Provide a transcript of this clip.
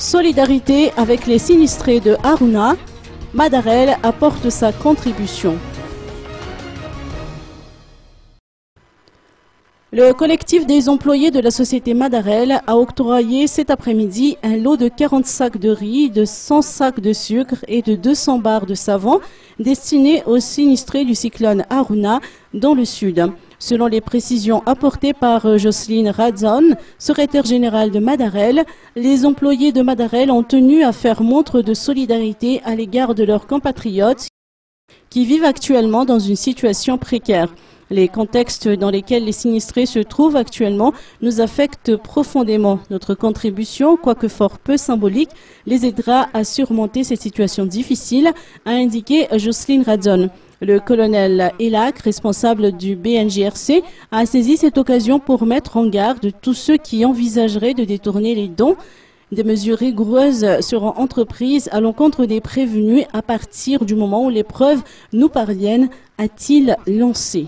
Solidarité avec les sinistrés de Aruna, Madarel apporte sa contribution. Le collectif des employés de la société Madarel a octroyé cet après-midi un lot de 40 sacs de riz, de 100 sacs de sucre et de 200 barres de savon destinés aux sinistrés du cyclone Aruna dans le sud. Selon les précisions apportées par Jocelyne Radzon, secrétaire générale de Madarel, les employés de Madarel ont tenu à faire montre de solidarité à l'égard de leurs compatriotes qui vivent actuellement dans une situation précaire. Les contextes dans lesquels les sinistrés se trouvent actuellement nous affectent profondément. Notre contribution, quoique fort peu symbolique, les aidera à surmonter cette situation difficile, a indiqué Jocelyne Radzon. Le colonel Elak, responsable du BNJRC, a saisi cette occasion pour mettre en garde tous ceux qui envisageraient de détourner les dons. Des mesures rigoureuses seront entreprises à l'encontre des prévenus à partir du moment où les preuves nous parviennent, a-t-il lancé.